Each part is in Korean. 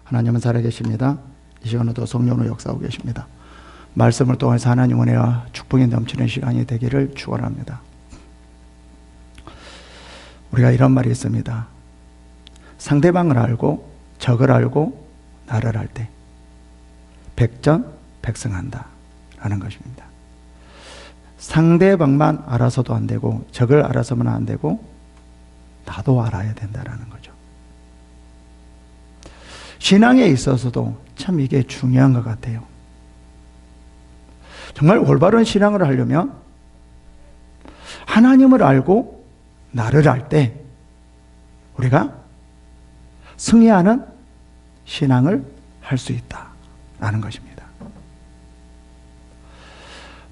하나님은 살아계십니다. 이 시간에도 성령으로 역사하고 계십니다. 말씀을 통해서 하나님 은혜와 축복이 넘치는 시간이 되기를 축원합니다. 우리가 이런 말이 있습니다. 상대방을 알고 적을 알고 나를 알 때 백전백승한다 라는 것입니다. 상대방만 알아서도 안 되고 적을 알아서만 안 되고 나도 알아야 된다라는 거죠. 신앙에 있어서도 참 이게 중요한 것 같아요. 정말 올바른 신앙을 하려면 하나님을 알고 나를 알 때 우리가 승리하는 신앙을 할 수 있다라는 것입니다.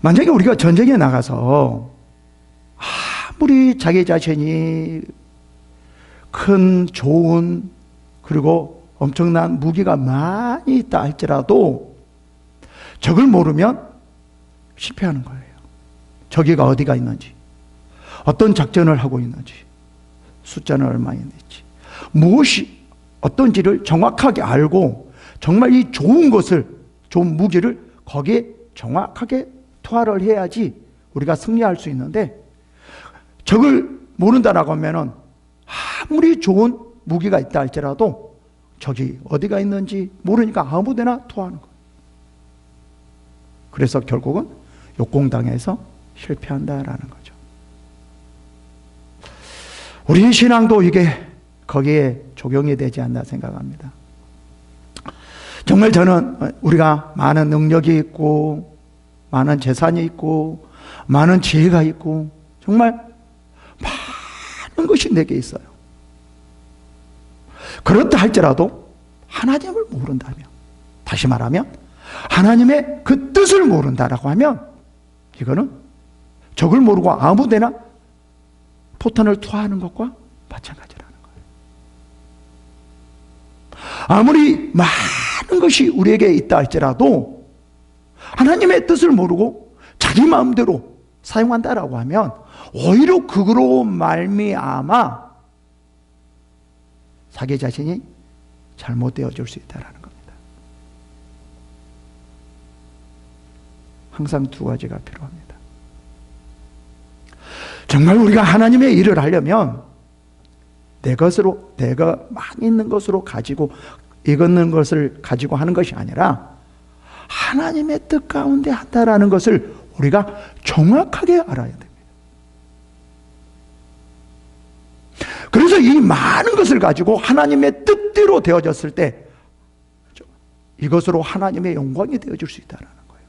만약에 우리가 전쟁에 나가서 아무리 자기 자신이 큰 좋은 그리고 엄청난 무기가 많이 있다 할지라도 적을 모르면 실패하는 거예요. 적이가 어디가 있는지, 어떤 작전을 하고 있는지, 숫자는 얼마 있는지, 무엇이 어떤지를 정확하게 알고 정말 이 좋은 것을, 좋은 무기를 거기에 정확하게 투하를 해야지 우리가 승리할 수 있는데, 적을 모른다라고 하면은 아무리 좋은 무기가 있다 할지라도 적이 어디가 있는지 모르니까 아무데나 투하하는 거예요. 그래서 결국은 역공당해서 실패한다라는 거죠. 우리 신앙도 이게 거기에 적용이 되지 않나 생각합니다. 정말 저는 우리가 많은 능력이 있고 많은 재산이 있고 많은 지혜가 있고 정말 많은 것이 내게 있어요. 그렇다 할지라도 하나님을 모른다면, 다시 말하면 하나님의 그 뜻을 모른다라고 하면 이거는 적을 모르고 아무데나 포탄을 투하하는 것과 마찬가지라는 거예요. 아무리 많은 것이 우리에게 있다 할지라도 하나님의 뜻을 모르고 자기 마음대로 사용한다라고 하면 오히려 그거로 말미암아 자기 자신이 잘못되어질 수 있다는 겁니다. 항상 두 가지가 필요합니다. 정말 우리가 하나님의 일을 하려면 내 것으로, 내가 많이 있는 것으로 가지고 익었는 것을 가지고 하는 것이 아니라 하나님의 뜻 가운데 한다라는 것을 우리가 정확하게 알아야 됩니다. 그래서 이 많은 것을 가지고 하나님의 뜻대로 되어졌을 때 이것으로 하나님의 영광이 되어질 수 있다는 거예요.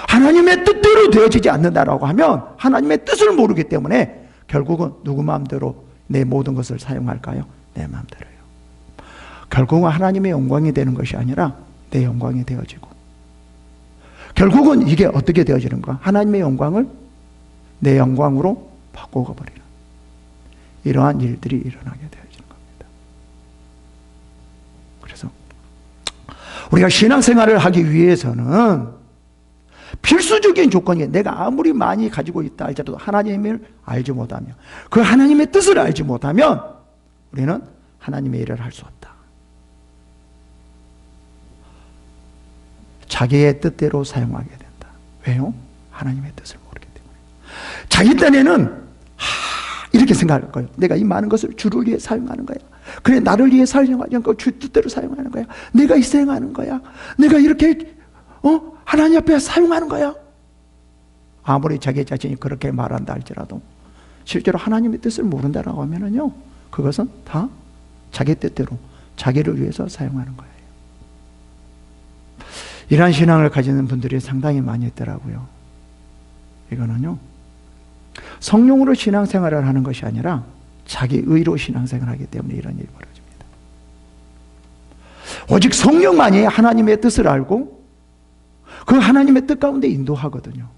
하나님의 뜻대로 되어지지 않는다라고 하면 하나님의 뜻을 모르기 때문에 결국은 누구 마음대로 내 모든 것을 사용할까요? 내 마음대로요. 결국은 하나님의 영광이 되는 것이 아니라 내 영광이 되어지고, 결국은 이게 어떻게 되어지는가? 하나님의 영광을 내 영광으로 바꾸어 버리는 이러한 일들이 일어나게 되어지는 겁니다. 그래서 우리가 신앙생활을 하기 위해서는 필수적인 조건이, 내가 아무리 많이 가지고 있다 할지라도 하나님을 알지 못하면, 그 하나님의 뜻을 알지 못하면 우리는 하나님의 일을 할 수 없다. 자기의 뜻대로 사용하게 된다. 왜요? 하나님의 뜻을 모르기 때문에. 자기 딴에는 이렇게 생각할 거예요. 내가 이 많은 것을 주를 위해 사용하는 거야. 그래, 나를 위해 사용하지 않고 주 뜻대로 사용하는 거야. 내가 희생하는 거야. 내가 이렇게 하나님 앞에 사용하는 거야. 아무리 자기 자신이 그렇게 말한다 할지라도 실제로 하나님의 뜻을 모른다라고 하면은요, 그것은 다 자기 뜻대로 자기를 위해서 사용하는 거예요. 이러한 신앙을 가지는 분들이 상당히 많이 있더라고요. 이거는요, 성령으로 신앙생활을 하는 것이 아니라 자기 의로 신앙생활을 하기 때문에 이런 일이 벌어집니다. 오직 성령만이 하나님의 뜻을 알고 그 하나님의 뜻 가운데 인도하거든요.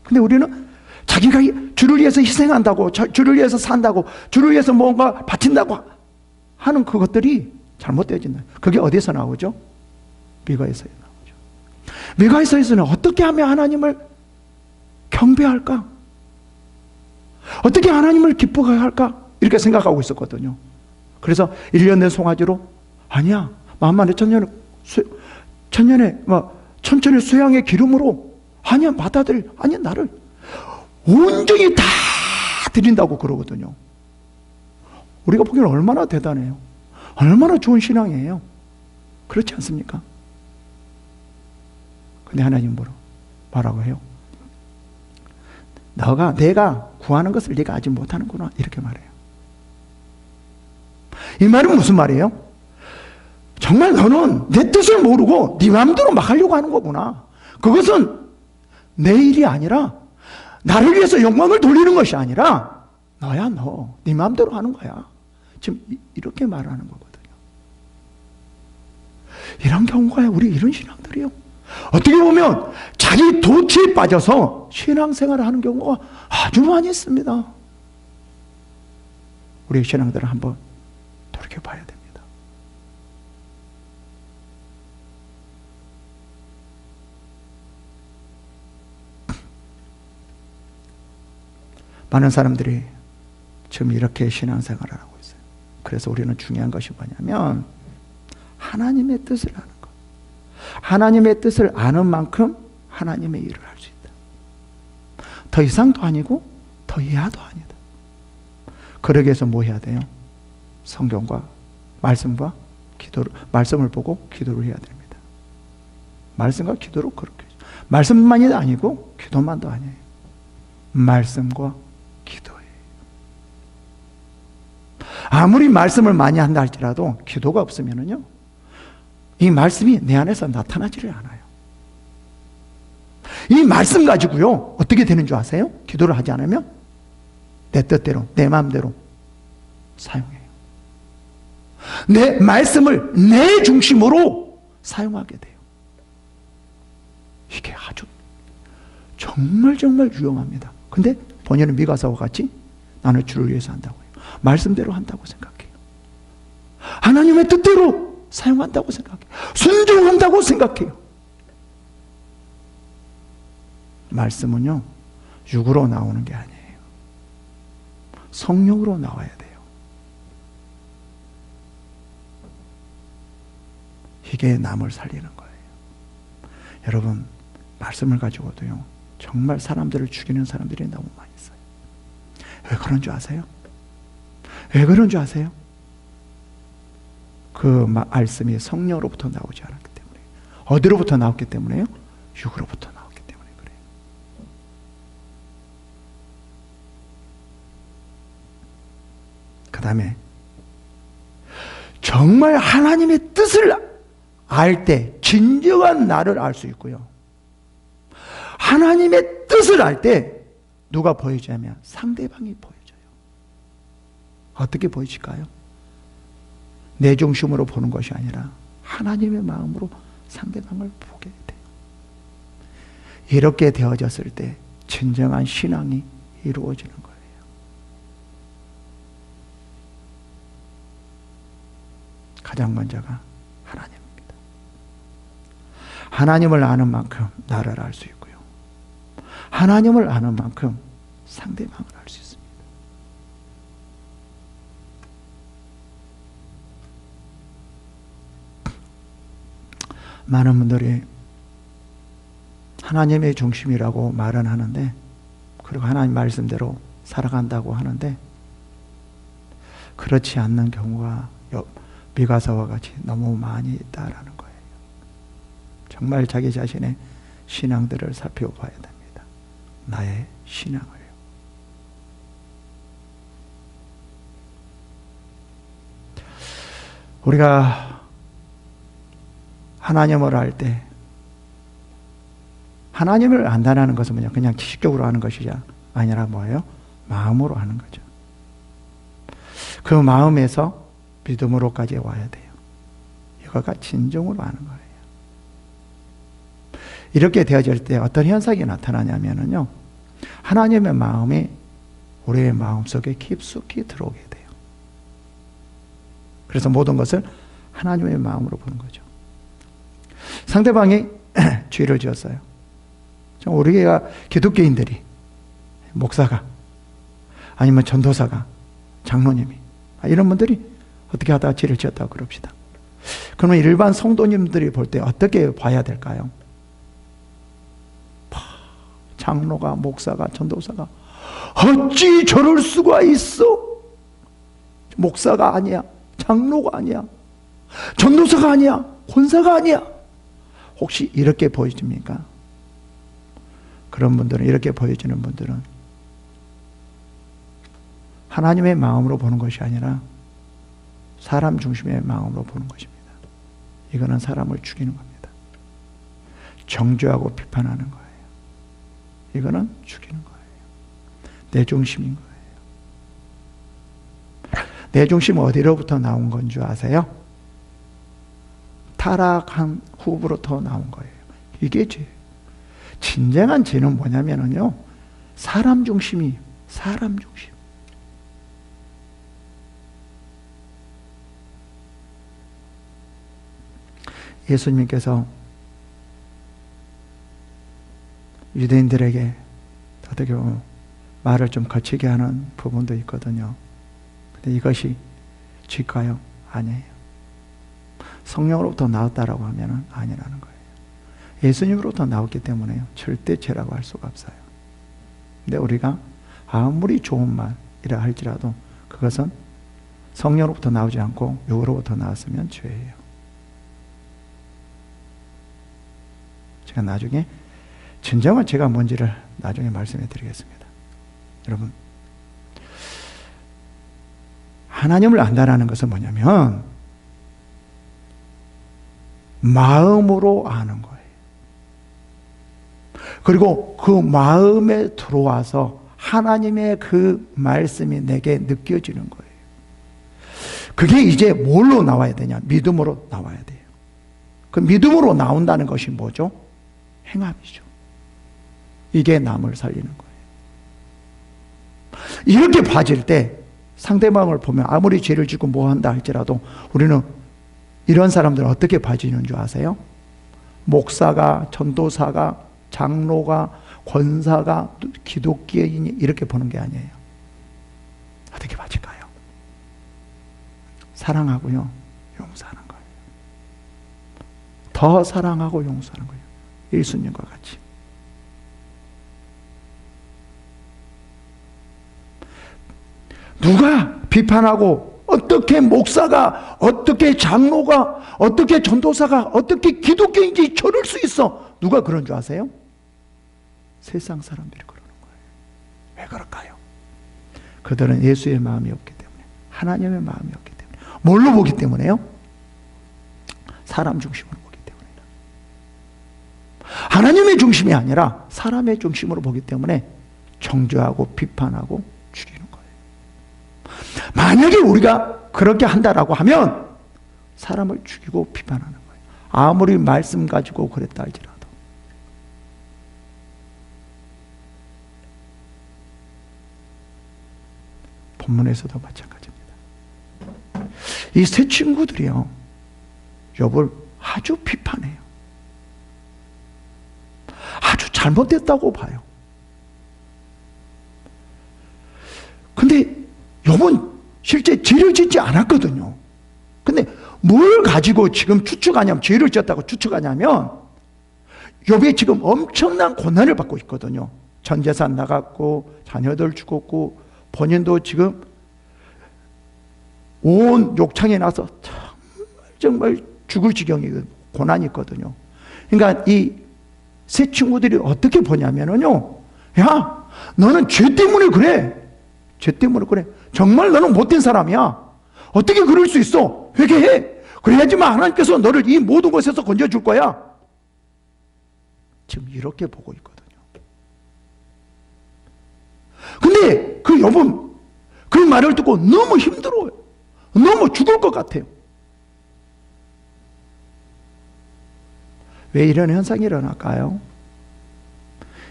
근데 우리는 자기가 주를 위해서 희생한다고, 주를 위해서 산다고, 주를 위해서 뭔가 바친다고 하는 그것들이 잘못되어진다. 그게 어디서 나오죠? 미가에서 나오죠. 미가에서는 어떻게 하면 하나님을 경배할까? 어떻게 하나님을 기쁘게 할까? 이렇게 생각하고 있었거든요. 그래서 1년 된 송아지로, 아니야, 만만의 천천의 수양의 기름으로 아니야 받아들일 아니야 나를 온전히 다 드린다고 그러거든요. 우리가 보기에는 얼마나 대단해요. 얼마나 좋은 신앙이에요. 그렇지 않습니까? 근데 하나님 뭐라고 해요? 내가 구하는 것을 네가 아직 못하는구나 이렇게 말해요. 이 말은 무슨 말이에요? 정말 너는 내 뜻을 모르고 네 마음대로 막 하려고 하는 거구나. 그것은 내 일이 아니라 나를 위해서 영광을 돌리는 것이 아니라 너야 네 마음대로 하는 거야. 지금 이렇게 말하는 거거든요. 이런 경우가 우리 이런 신앙들이요. 어떻게 보면 자기 도취에 빠져서 신앙생활을 하는 경우가 아주 많이 있습니다. 우리 신앙들을 한번 돌이켜봐야 됩니다. 많은 사람들이 지금 이렇게 신앙생활을 하고 있어요. 그래서 우리는 중요한 것이 뭐냐면 하나님의 뜻을 아는 것. 하나님의 뜻을 아는 만큼 하나님의 일을 할 수 있다. 더 이상도 아니고 더 이하도 아니다. 그러기 위해서 뭐 해야 돼요? 성경과 말씀과 기도를, 말씀을 보고 기도를 해야 됩니다. 말씀과 기도로 그렇게. 말씀만이 아니고 기도만도 아니에요. 말씀과 기도예요. 아무리 말씀을 많이 한다 할지라도 기도가 없으면은요, 이 말씀이 내 안에서 나타나지를 않아요. 이 말씀 가지고요, 어떻게 되는 줄 아세요? 기도를 하지 않으면 내 뜻대로, 내 마음대로 사용해요. 내 말씀을 내 중심으로 사용하게 돼요. 이게 아주 정말 유용합니다. 근데 본인은 미가서와 같이 나는 주를 위해서 한다고 해요. 말씀대로 한다고 생각해요. 하나님의 뜻대로 사용한다고 생각해요. 순종한다고 생각해요. 말씀은요, 육으로 나오는 게 아니에요. 성령으로 나와야 돼요. 이게 남을 살리는 거예요. 여러분, 말씀을 가지고도요, 정말 사람들을 죽이는 사람들이 너무 많이 있어요. 왜 그런 줄 아세요? 왜 그런 줄 아세요? 그 말씀이 성령으로부터 나오지 않았기 때문에. 어디로부터 나왔기 때문에요? 육으로부터 나왔기 때문에 그래요. 그 다음에 정말 하나님의 뜻을 알 때 진정한 나를 알 수 있고요. 하나님의 뜻을 알 때 누가 보이냐면 상대방이 보여져요. 어떻게 보이실까요? 내 중심으로 보는 것이 아니라 하나님의 마음으로 상대방을 보게 돼요. 이렇게 되어졌을 때 진정한 신앙이 이루어지는 거예요. 가장 먼저가 하나님입니다. 하나님을 아는 만큼 나를 알 수 있고요. 하나님을 아는 만큼 상대방을 알 수 있습니다. 많은 분들이 하나님의 중심이라고 말은 하는데, 그리고 하나님 말씀대로 살아간다고 하는데, 그렇지 않는 경우가 미가서와 같이 너무 많이 있다라는 거예요. 정말 자기 자신의 신앙들을 살펴봐야 됩니다. 나의 신앙을요. 우리가 하나님을 알 때, 하나님을 안다는 것은 뭐냐? 그냥 지식적으로 하는 것이 아니라 뭐예요? 마음으로 하는 거죠. 그 마음에서 믿음으로까지 와야 돼요. 이거가 진정으로 하는 거예요. 이렇게 되어질 때 어떤 현상이 나타나냐면요, 하나님의 마음이 우리의 마음속에 깊숙이 들어오게 돼요. 그래서 모든 것을 하나님의 마음으로 보는 거죠. 상대방이 죄를 지었어요. 우리가 기독교인들이, 목사가, 아니면 전도사가, 장로님이, 이런 분들이 어떻게 하다가 죄를 지었다고 그럽시다. 그러면 일반 성도님들이 볼 때 어떻게 봐야 될까요? 장로가, 목사가, 전도사가 어찌 저럴 수가 있어? 목사가 아니야, 장로가 아니야, 전도사가 아니야, 권사가 아니야. 혹시 이렇게 보여집니까? 그런 분들은, 이렇게 보여지는 분들은 하나님의 마음으로 보는 것이 아니라 사람 중심의 마음으로 보는 것입니다. 이거는 사람을 죽이는 겁니다. 정죄하고 비판하는 거예요. 이거는 죽이는 거예요. 내 중심인 거예요. 내 중심은 어디로부터 나온 건 줄 아세요? 타락한 후부로부터 나온 거예요. 이게 죄. 진정한 죄는 뭐냐면요, 사람 중심이에요. 사람 중심. 예수님께서 유대인들에게 어떻게 보면 말을 좀 거치게 하는 부분도 있거든요. 근데 이것이 죄일까요? 아니에요. 성령으로부터 나왔다라고 하면 아니라는 거예요. 예수님으로부터 나왔기 때문에요, 절대 죄라고 할 수가 없어요. 근데 우리가 아무리 좋은 말이라 할지라도 그것은 성령으로부터 나오지 않고 육으로부터 나왔으면 죄예요. 제가 나중에 진정한 죄가 뭔지를 나중에 말씀해 드리겠습니다. 여러분, 하나님을 안다라는 것은 뭐냐면 마음으로 아는 거예요. 그리고 그 마음에 들어와서 하나님의 그 말씀이 내게 느껴지는 거예요. 그게 이제 뭘로 나와야 되냐? 믿음으로 나와야 돼요. 그 믿음으로 나온다는 것이 뭐죠? 행함이죠. 이게 남을 살리는 거예요. 이렇게 봐질 때 상대방을 보면 아무리 죄를 짓고 뭐 한다 할지라도 우리는 이런 사람들은 어떻게 봐지는 줄 아세요? 목사가, 전도사가, 장로가, 권사가, 기독교인이 이렇게 보는 게 아니에요. 어떻게 봐질까요? 사랑하고요, 용서하는 거예요. 더 사랑하고 용서하는 거예요. 예수님과 같이. 누가 비판하고 어떻게 목사가, 어떻게 장로가, 어떻게 전도사가, 어떻게 기독교인지 저럴 수 있어? 누가 그런 줄 아세요? 세상 사람들이 그러는 거예요. 왜 그럴까요? 그들은 예수의 마음이 없기 때문에, 하나님의 마음이 없기 때문에. 뭘로 보기 때문에요? 사람 중심으로 보기 때문에. 하나님의 중심이 아니라 사람의 중심으로 보기 때문에 정죄하고 비판하고 죽이는 거예요. 만약에 우리가 그렇게 한다라고 하면 사람을 죽이고 비판하는 거예요. 아무리 말씀 가지고 그랬다 할지라도. 본문에서도 마찬가지입니다. 이 세 친구들이요, 욥을 아주 비판해요. 아주 잘못됐다고 봐요. 근데 욥은 실제 죄를 짓지 않았거든요. 근데 뭘 가지고 지금 추측하냐면, 죄를 지었다고 추측하냐면, 욥이 지금 엄청난 고난을 받고 있거든요. 전 재산 나갔고, 자녀들 죽었고, 본인도 지금 온 욕창에 나서 정말 죽을 지경이 고난이 있거든요. 그러니까 이 세 친구들이 어떻게 보냐면요, 야, 너는 죄 때문에 그래. 죄 때문에 그래. 정말 너는 못된 사람이야. 어떻게 그럴 수 있어? 회개해. 그래야지만 하나님께서 너를 이 모든 것에서 건져줄 거야. 지금 이렇게 보고 있거든요. 근데 그 욥은 그 말을 듣고 너무 힘들어요. 너무 죽을 것 같아요. 왜 이런 현상이 일어날까요?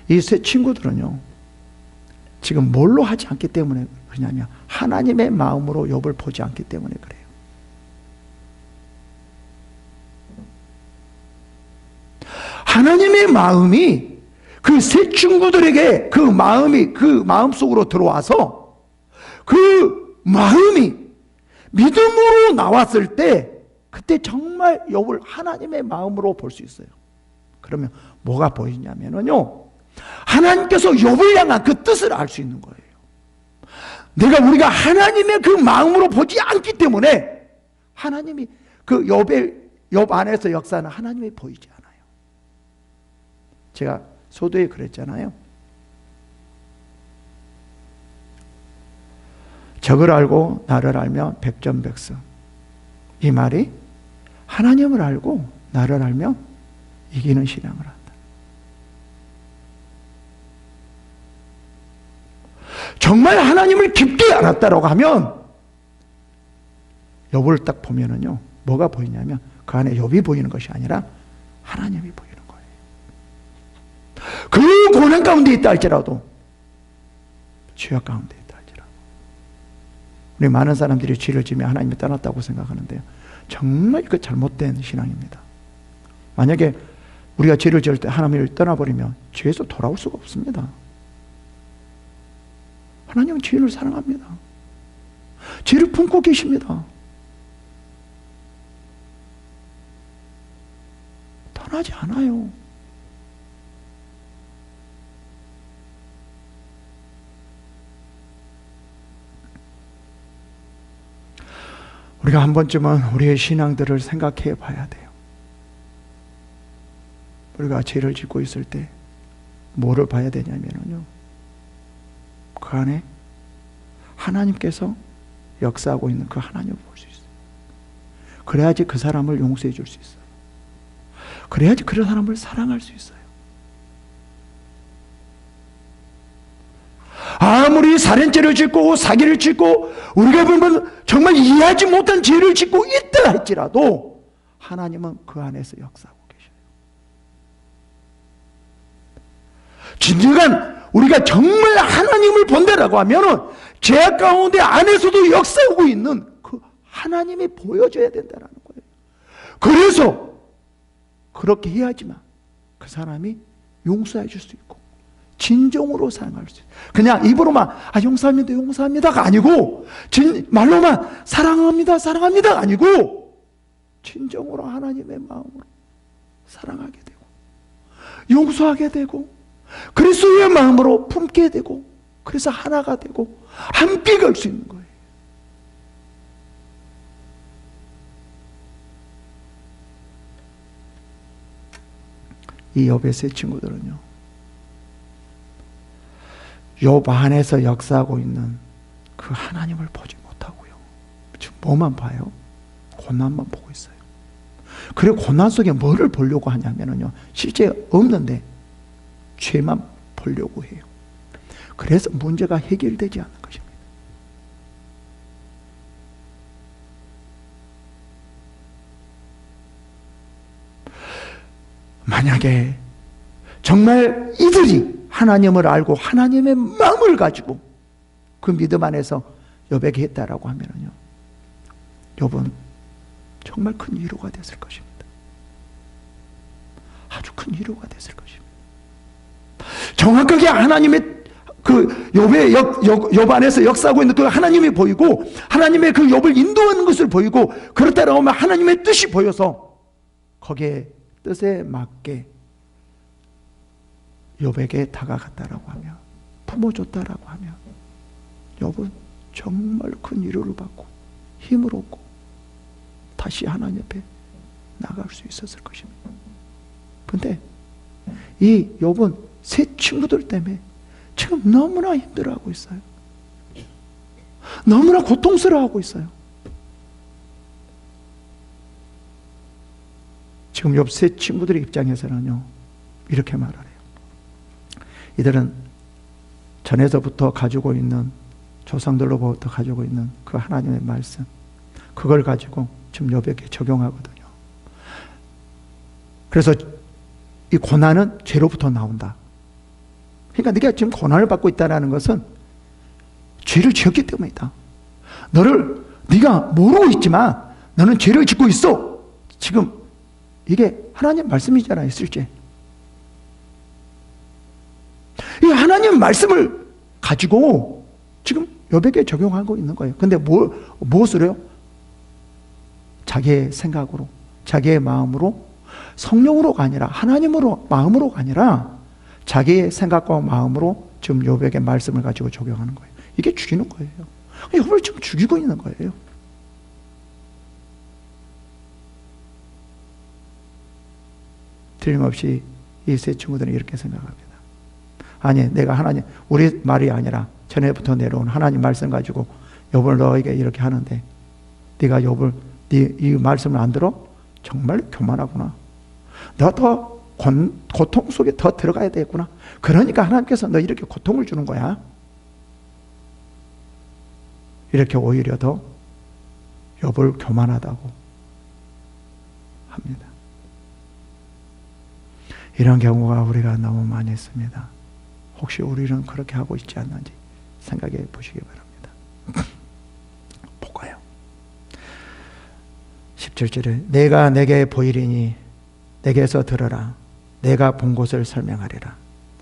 이 세 친구들은요, 지금 뭘로 하지 않기 때문에 그러냐면 하나님의 마음으로 욥을 보지 않기 때문에 그래요. 하나님의 마음이 그 세 친구들에게 그 마음이 그 마음속으로 들어와서 그 마음이 믿음으로 나왔을 때 그때 정말 욥을 하나님의 마음으로 볼 수 있어요. 그러면 뭐가 보이냐면요, 하나님께서 욥을 향한 그 뜻을 알 수 있는 거예요. 우리가 하나님의 그 마음으로 보지 않기 때문에 하나님이 그 욥 안에서 역사는 하나님이 보이지 않아요. 제가 소도에 그랬잖아요. 적을 알고 나를 알면 백전백승. 이 말이 하나님을 알고 나를 알면 이기는 신앙을 한다. 정말 하나님을 깊게 알았다라고 하면 욥을 딱 보면은요, 뭐가 보이냐면 그 안에 욥이 보이는 것이 아니라 하나님이 보이는 거예요. 그 고난 가운데 있다 할지라도, 죄악 가운데 있다 할지라도. 우리 많은 사람들이 죄를 지으며 하나님이 떠났다고 생각하는데요, 정말 그 잘못된 신앙입니다. 만약에 우리가 죄를 지을 때 하나님을 떠나버리면 죄에서 돌아올 수가 없습니다. 하나님은 죄인을 사랑합니다. 죄를 품고 계십니다. 떠나지 않아요. 우리가 한 번쯤은 우리의 신앙들을 생각해 봐야 돼요. 우리가 죄를 짓고 있을 때 뭐를 봐야 되냐면요, 그 안에 하나님께서 역사하고 있는 그 하나님을 볼 수 있어요. 그래야지 그 사람을 용서해 줄 수 있어요. 그래야지 그 사람을 사랑할 수 있어요. 아무리 살인죄를 짓고 사기를 짓고 우리가 보면 정말 이해하지 못한 죄를 짓고 있다 할지라도 하나님은 그 안에서 역사하고 계셔요. 진정한 우리가 정말 하나님을 본다라고 하면은 죄악 가운데 안에서도 역사하고 있는 그 하나님이 보여줘야 된다라는 거예요. 그래서 그렇게 해야지만 그 사람이 용서해 줄 수 있고 진정으로 사랑할 수 있어요. 그냥 입으로만 용서합니다 용서합니다가 아니고, 말로만 사랑합니다 사랑합니다가 아니고, 진정으로 하나님의 마음으로 사랑하게 되고 용서하게 되고 그리스도의 마음으로 품게 되고, 그래서 하나가 되고 함께 갈 수 있는 거예요. 이 욥의 세 친구들은요, 욥 안에서 역사하고 있는 그 하나님을 보지 못하고요, 지금 뭐만 봐요? 고난만 보고 있어요. 그리고 고난 속에 뭐를 보려고 하냐면요, 실제 없는데 죄만 보려고 해요. 그래서 문제가 해결되지 않는 것입니다. 만약에 정말 이들이 하나님을 알고 하나님의 마음을 가지고 그 믿음 안에서 욥에게 했다라고 하면요, 욥은 정말 큰 위로가 됐을 것입니다. 아주 큰 위로가 됐을 것입니다. 정확하게 하나님의 그 욥 안에서 역사하고 있는 그 하나님이 보이고, 하나님의 그 욥을 인도하는 것을 보이고, 그렇다라고 하면 하나님의 뜻이 보여서 거기에 뜻에 맞게 욥에게 다가갔다라고 하면, 품어줬다라고 하면 욥은 정말 큰 위로를 받고 힘을 얻고 다시 하나님 앞에 나갈 수 있었을 것입니다. 근데 이 욥은 세 친구들 때문에 지금 너무나 힘들어하고 있어요. 너무나 고통스러워하고 있어요. 지금 욥 세 친구들의 입장에서는요, 이렇게 말하래요. 이들은 전에서부터 가지고 있는, 조상들로부터 가지고 있는 그 하나님의 말씀, 그걸 가지고 지금 욥에게 적용하거든요. 그래서 이 고난은 죄로부터 나온다. 그러니까 네가 지금 고난을 받고 있다는 것은 죄를 지었기 때문이다. 네가 모르고 있지만 너는 죄를 짓고 있어. 지금 이게 하나님 말씀이잖아요, 실제. 이 하나님 말씀을 가지고 지금 욥에게 적용하고 있는 거예요. 근데 무엇으로요? 자기의 생각으로, 자기의 마음으로, 성령으로가 아니라 하나님으로, 마음으로가 아니라 자기의 생각과 마음으로 지금 욥에게 말씀을 가지고 적용하는 거예요. 이게 죽이는 거예요. 욥을 지금 죽이고 있는 거예요. 틀림없이 이 세 친구들은 이렇게 생각합니다. 아니, 내가 하나님, 우리 말이 아니라 전에부터 내려온 하나님 말씀 가지고 욥을 너에게 이렇게 하는데 네가 욥을, 이 말씀을 안 들어? 정말 교만하구나. 너 더 고통 속에 더 들어가야 되겠구나. 그러니까 하나님께서 너 이렇게 고통을 주는 거야. 이렇게 오히려 더 욥을 교만하다고 합니다. 이런 경우가 우리가 너무 많이 있습니다. 혹시 우리는 그렇게 하고 있지 않는지 생각해 보시기 바랍니다. 볼까요? 17절에 내가 내게 보이리니 내게서 들어라. 내가 본 곳을 설명하리라.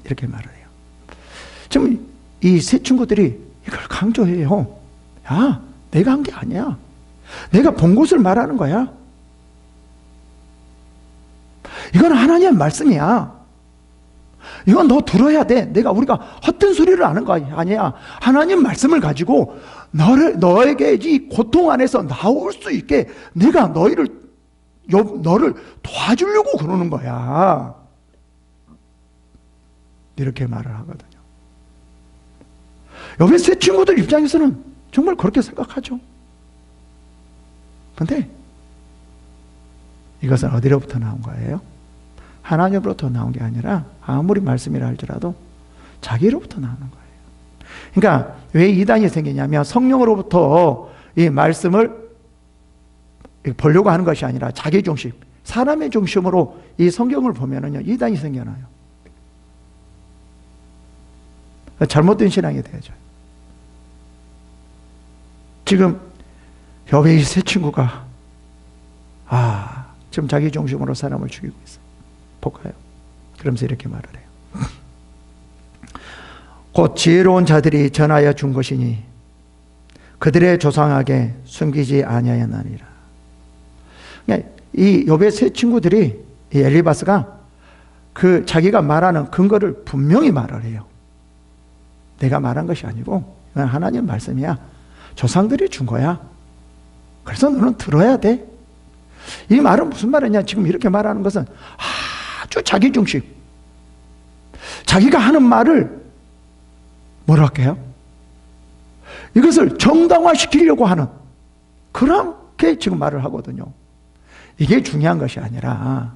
이렇게 말을 해요. 지금 이 세 친구들이 이걸 강조해요. 야, 내가 한 게 아니야. 내가 본 곳을 말하는 거야. 이건 하나님의 말씀이야. 이건 너 들어야 돼. 우리가 헛된 소리를 하는 거 아니야. 하나님 말씀을 가지고 너에게 이 고통 안에서 나올 수 있게 내가 너를 도와주려고 그러는 거야. 이렇게 말을 하거든요. 여기 세 친구들 입장에서는 정말 그렇게 생각하죠. 그런데 이것은 어디로부터 나온 거예요? 하나님으로부터 나온 게 아니라 아무리 말씀이라 할지라도 자기로부터 나오는 거예요. 그러니까 왜 이단이 생기냐면 성령으로부터 이 말씀을 보려고 하는 것이 아니라 자기 중심, 사람의 중심으로 이 성경을 보면은요, 이단이 생겨나요. 잘못된 신앙이 되어져요. 지금 욥의 이 세 친구가 지금 자기 중심으로 사람을 죽이고 있어요. 볼까요? 그러면서 이렇게 말을 해요. 곧 지혜로운 자들이 전하여 준 것이니 그들의 조상에게 숨기지 아니하였나니라. 그러니까 이 욥의 세 친구들이, 이 엘리바스가 그 자기가 말하는 근거를 분명히 말을 해요. 내가 말한 것이 아니고 이건 하나님 말씀이야. 조상들이 준 거야. 그래서 너는 들어야 돼. 이 말은 무슨 말이냐? 지금 이렇게 말하는 것은 아주 자기 중심, 자기가 하는 말을 뭐랄까요? 이것을 정당화시키려고 하는 그렇게 지금 말을 하거든요. 이게 중요한 것이 아니라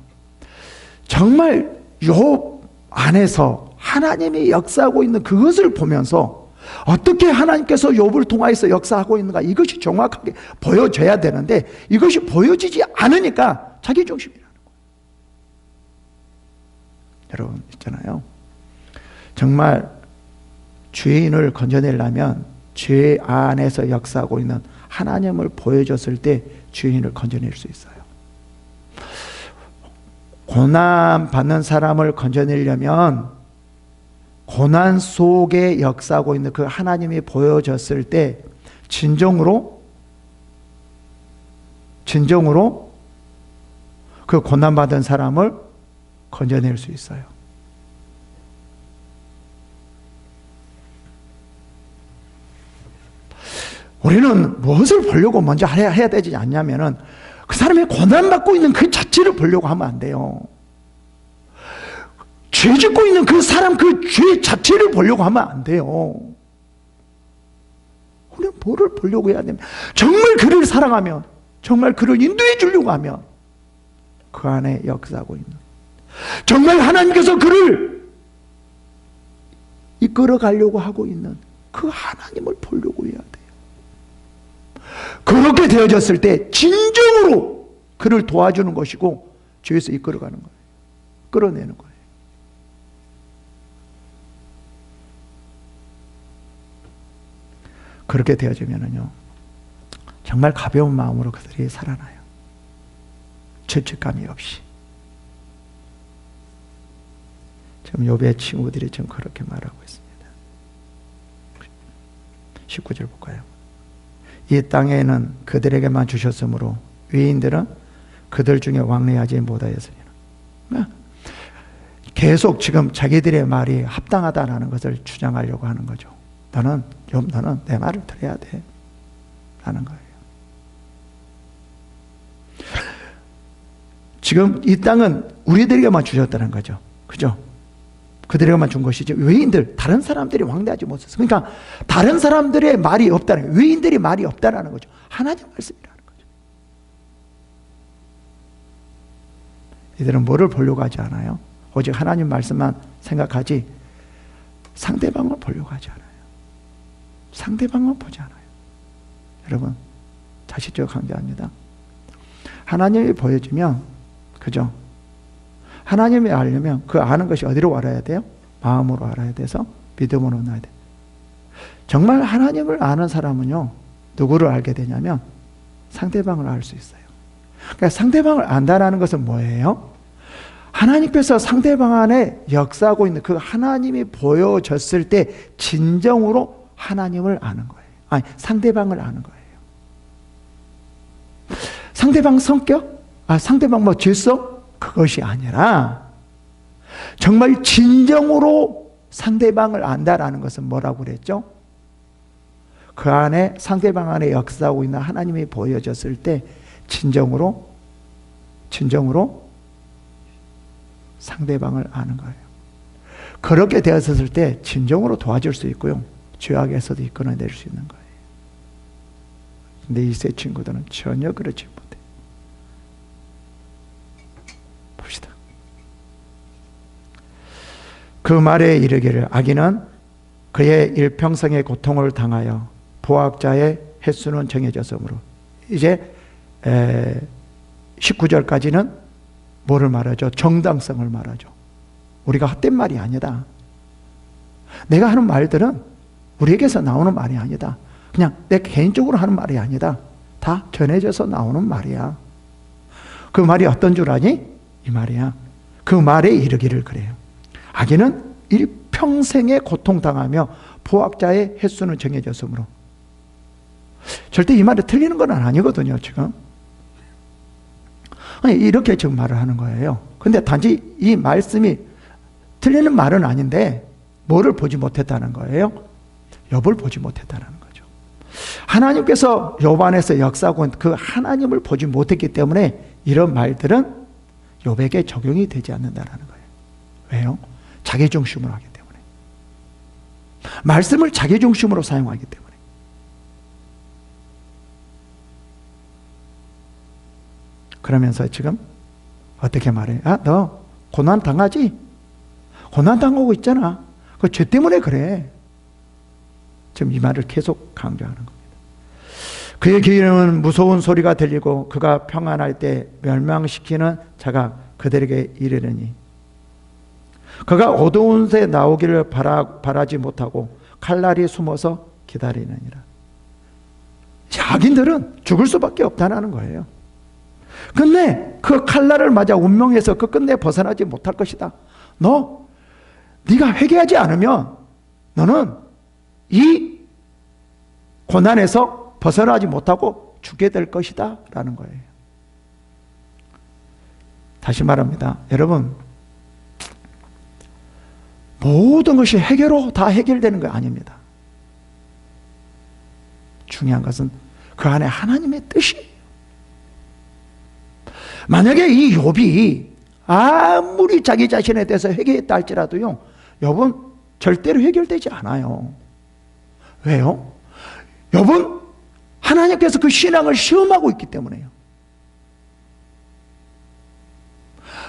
정말 욥 안에서 하나님이 역사하고 있는 그것을 보면서 어떻게 하나님께서 욥을 통하여서 역사하고 있는가, 이것이 정확하게 보여져야 되는데 이것이 보여지지 않으니까 자기 중심이라는 거예요. 여러분 있잖아요, 정말 죄인을 건져내려면 죄 안에서 역사하고 있는 하나님을 보여줬을 때 죄인을 건져낼 수 있어요. 고난 받는 사람을 건져내려면 고난 속에 역사하고 있는 그 하나님이 보여졌을 때 진정으로 그 고난 받은 사람을 건져낼 수 있어요. 우리는 무엇을 보려고 먼저 해야 되지 않냐면은 그 사람이 고난받고 있는 그 자체를 보려고 하면 안 돼요. 죄 짓고 있는 그 사람 그 죄 자체를 보려고 하면 안 돼요. 우리는 뭐를 보려고 해야 됩니까? 정말 그를 사랑하면, 정말 그를 인도해 주려고 하면 그 안에 역사하고 있는, 정말 하나님께서 그를 이끌어 가려고 하고 있는 그 하나님을 보려고 해야 돼요. 그렇게 되어졌을 때 진정으로 그를 도와주는 것이고 죄에서 이끌어가는 거예요. 끌어내는 거예요. 그렇게 되어지면은요, 정말 가벼운 마음으로 그들이 살아나요. 죄책감이 없이. 지금 욥의 친구들이 지금 그렇게 말하고 있습니다. 19절 볼까요? 이 땅에는 그들에게만 주셨으므로 외인들은 그들 중에 왕래하지 못하였으리라. 계속 지금 자기들의 말이 합당하다는 것을 주장하려고 하는 거죠. 너는 내 말을 들어야 돼 라는 거예요. 지금 이 땅은 우리들에게만 주셨다는 거죠. 그죠? 그들에게만 준 것이죠. 외인들, 다른 사람들이 왕래하지 못했어. 그러니까 다른 사람들의 말이 없다는 거예요. 외인들이 말이 없다는 거죠. 하나님 말씀이라는 거죠. 이들은 뭐를 보려고 하지 않아요? 오직 하나님 말씀만 생각하지 상대방을 보려고 하지 않아요. 상대방만 보지 않아요. 여러분, 다시 저 강조합니다. 하나님이 보여주면, 그죠? 하나님이 알려면 그 아는 것이 어디로 알아야 돼요? 마음으로 알아야 돼서 믿음으로 알아야 돼요. 정말 하나님을 아는 사람은요, 누구를 알게 되냐면 상대방을 알 수 있어요. 그러니까 상대방을 안다라는 것은 뭐예요? 하나님께서 상대방 안에 역사하고 있는 그 하나님이 보여졌을 때 진정으로 하나님을 아는 거예요. 아니, 상대방을 아는 거예요. 상대방 성격? 상대방 뭐 질서? 그것이 아니라 정말 진정으로 상대방을 안다라는 것은 뭐라고 그랬죠? 그 안에 상대방 안에 역사하고 있는 하나님이 보여졌을 때 진정으로 상대방을 아는 거예요. 그렇게 되었을 때 진정으로 도와줄 수 있고요. 죄악에서도 이끌어낼 수 있는 거예요. 근데 이 세 친구들은 전혀 그렇지 못해요. 봅시다. 그 말에 이르기를 악인은 그의 일평생의 고통을 당하여 보학자의 횟수는 정해졌으므로. 이제 19절까지는 뭐를 말하죠? 정당성을 말하죠. 우리가 헛된 말이 아니다. 내가 하는 말들은 우리에게서 나오는 말이 아니다. 그냥 내 개인적으로 하는 말이 아니다. 다 전해져서 나오는 말이야. 그 말이 어떤 줄 아니? 이 말이야. 그 말에 이르기를 그래요. 악인은 일평생에 고통당하며 보학자의 횟수는 정해졌으므로. 절대 이 말이 틀리는 건 아니거든요, 지금. 이렇게 지금 말을 하는 거예요. 근데 단지 이 말씀이 틀리는 말은 아닌데 뭐를 보지 못했다는 거예요? 욥을 보지 못했다는 거죠. 하나님께서 욥 안에서 역사하고 그 하나님을 보지 못했기 때문에 이런 말들은 욥에게 적용이 되지 않는다는 거예요. 왜요? 자기 중심으로 하기 때문에. 말씀을 자기 중심으로 사용하기 때문에. 그러면서 지금 어떻게 말해요? 너 고난 당하지? 고난 당하고 있잖아. 그 죄 때문에 그래. 지금 이 말을 계속 강조하는 겁니다. 그의 귀에는 무서운 소리가 들리고 그가 평안할 때 멸망시키는 자가 그들에게 이르르니 그가 어두운 새 나오기를 바라지 못하고 칼날이 숨어서 기다리느니라. 악인들은 죽을 수밖에 없다는 거예요. 근데 그 칼날을 맞아 운명에서 끝내 벗어나지 못할 것이다. 네가 회개하지 않으면 너는 이 고난에서 벗어나지 못하고 죽게 될 것이다 라는 거예요. 다시 말합니다. 여러분, 모든 것이 해결로 다 해결되는 거 아닙니다. 중요한 것은 그 안에 하나님의 뜻이에요. 만약에 이 욥이 아무리 자기 자신에 대해서 회개했다 할지라도요, 욥은 절대로 해결되지 않아요. 왜요? 욥은 하나님께서 그 신앙을 시험하고 있기 때문에요.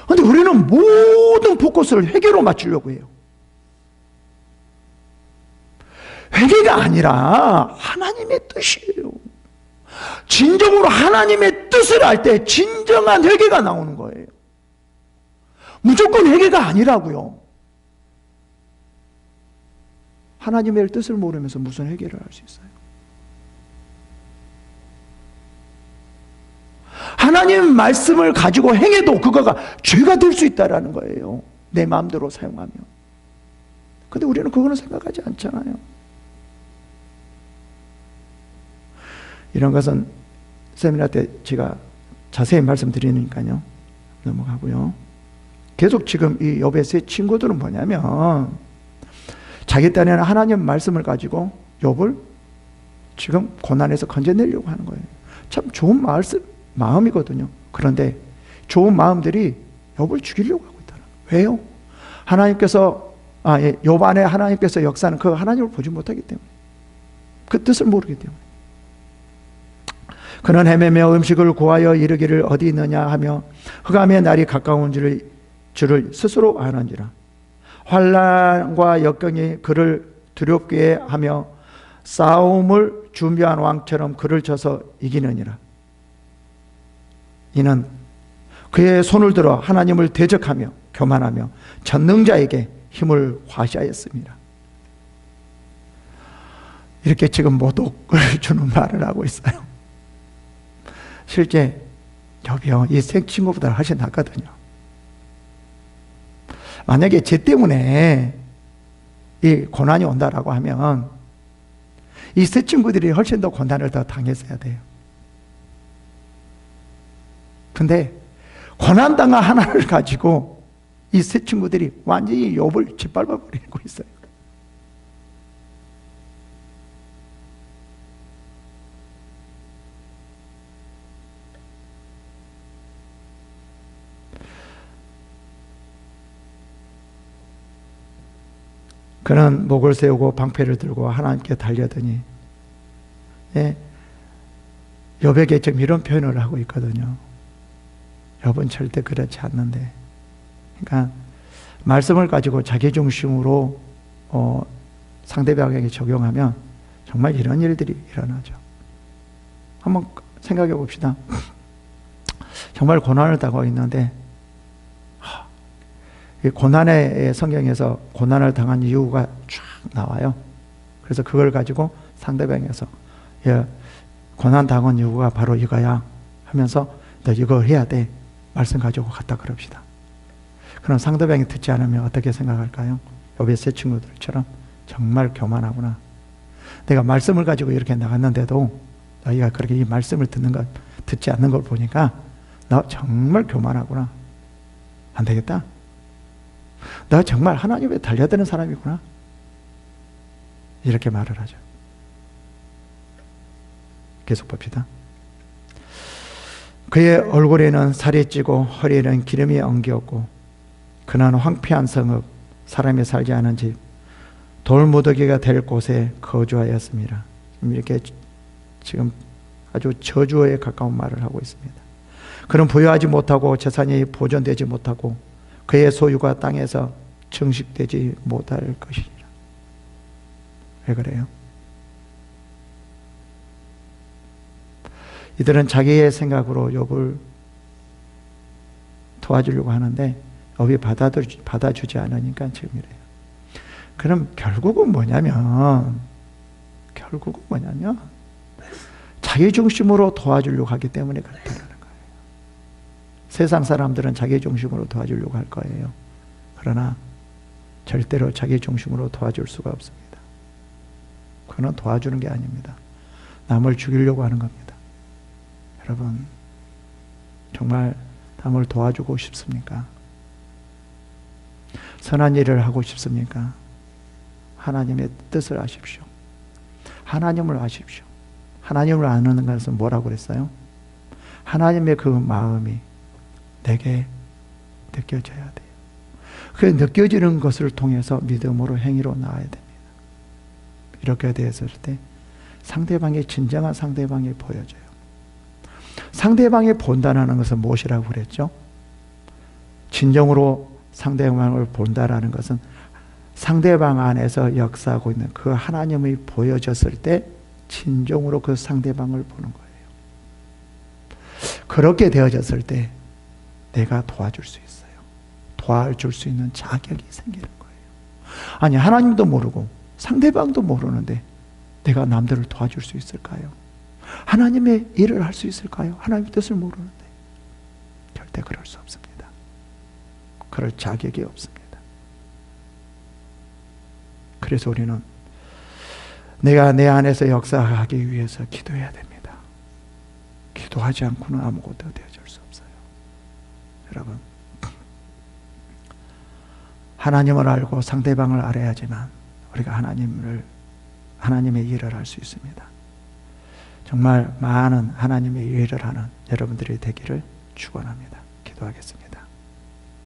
그런데 우리는 모든 포커스를 회개로 맞추려고 해요. 회개가 아니라 하나님의 뜻이에요. 진정으로 하나님의 뜻을 알 때 진정한 회개가 나오는 거예요. 무조건 회개가 아니라고요. 하나님의 뜻을 모르면서 무슨 회개를 할 수 있어요? 하나님 말씀을 가지고 행해도 그거가 죄가 될 수 있다는 거예요. 내 마음대로 사용하면. 근데 우리는 그거는 생각하지 않잖아요. 이런 것은 세미나 때 제가 자세히 말씀드리니까요. 넘어가고요. 계속 지금 이 욥의 친구들은 뭐냐면 자기 딴에는 하나님 말씀을 가지고 욥을 지금 고난에서 건져내려고 하는 거예요. 참 좋은 마음이거든요. 그런데 좋은 마음들이 욥을 죽이려고 하고 있다는 거예요. 왜요? 하나님께서 욥 안에 하나님께서 역사하는 그 하나님을 보지 못하기 때문에, 그 뜻을 모르기 때문에. 그는 헤매며 음식을 구하여 이르기를 어디 있느냐 하며 흑암의 날이 가까운 줄을 스스로 아는지라. 환난과 역경이 그를 두렵게 하며 싸움을 준비한 왕처럼 그를 쳐서 이기느니라. 이는 그의 손을 들어 하나님을 대적하며 교만하며 전능자에게 힘을 과시하였습니다. 이렇게 지금 모독을 주는 말을 하고 있어요. 실제 욥이요, 이 세 친구보다 훨씬 낫거든요. 만약에 쟤 때문에 이 고난이 온다라고 하면 이 세 친구들이 훨씬 더 고난을 더 당했어야 돼요. 근데 고난당한 하나를 가지고 이 세 친구들이 완전히 욥을 짓밟아 버리고 있어요. 그는 목을 세우고 방패를 들고 하나님께 달려더니, 욥에게 지금 이런 표현을 하고 있거든요. 욥은 절대 그렇지 않는데, 그러니까 말씀을 가지고 자기중심으로 상대방에게 적용하면 정말 이런 일들이 일어나죠. 한번 생각해 봅시다. 정말 고난을 당하고 있는데, 고난의 성경에서 고난을 당한 이유가 쫙 나와요. 그래서 그걸 가지고 상대방에서 고난 당한 이유가 바로 이거야 하면서 너 이거 해야 돼 말씀 가지고 갖다 그럽시다. 그럼 상대방이 듣지 않으면 어떻게 생각할까요? 욥의 세 친구들처럼 정말 교만하구나. 내가 말씀을 가지고 이렇게 나갔는데도 너희가 그렇게 이 말씀을 듣지 않는 걸 보니까 너 정말 교만하구나. 안 되겠다. 너 정말 하나님에 달려드는 사람이구나. 이렇게 말을 하죠. 계속 봅시다. 그의 얼굴에는 살이 찌고 허리에는 기름이 엉겼고 그는 황폐한 성읍, 사람이 살지 않은 집, 돌무더기가 될 곳에 거주하였습니다. 이렇게 지금 아주 저주에 가까운 말을 하고 있습니다. 그는 부유하지 못하고 재산이 보존되지 못하고 그의 소유가 땅에서 증식되지 못할 것이니라. 왜 그래요? 이들은 자기의 생각으로 욥을 도와주려고 하는데 욥이 받아주지 않으니까 지금 이래요. 그럼 결국은 뭐냐면 자기 중심으로 도와주려고 하기 때문에 그렇다는 거예요. 세상 사람들은 자기 중심으로 도와주려고 할 거예요. 그러나 절대로 자기 중심으로 도와줄 수가 없습니다. 그건 도와주는 게 아닙니다. 남을 죽이려고 하는 겁니다. 여러분, 정말 남을 도와주고 싶습니까? 선한 일을 하고 싶습니까? 하나님의 뜻을 아십시오. 하나님을 아십시오. 하나님을 아는 것은 뭐라고 그랬어요? 하나님의 그 마음이 내게 느껴져야 돼요. 그 느껴지는 것을 통해서 믿음으로 행위로 나아야 됩니다. 이렇게 되었을 때 상대방의 진정한 상대방이 보여져요. 상대방이 본다는 것은 무엇이라고 그랬죠? 진정으로 상대방을 본다라는 것은 상대방 안에서 역사하고 있는 그 하나님이 보여졌을 때 진정으로 그 상대방을 보는 거예요. 그렇게 되어졌을 때 내가 도와줄 수 있어요. 도와줄 수 있는 자격이 생기는 거예요. 아니, 하나님도 모르고 상대방도 모르는데 내가 남들을 도와줄 수 있을까요? 하나님의 일을 할 수 있을까요? 하나님의 뜻을 모르는데 절대 그럴 수 없습니다. 그럴 자격이 없습니다. 그래서 우리는 내가 내 안에서 역사하기 위해서 기도해야 됩니다. 기도하지 않고는 아무것도 되어질 수 여러분, 하나님을 알고 상대방을 알아야지만 우리가 하나님의 일을 할 수 있습니다. 정말 많은 하나님의 일을 하는 여러분들이 되기를 축원합니다. 기도하겠습니다.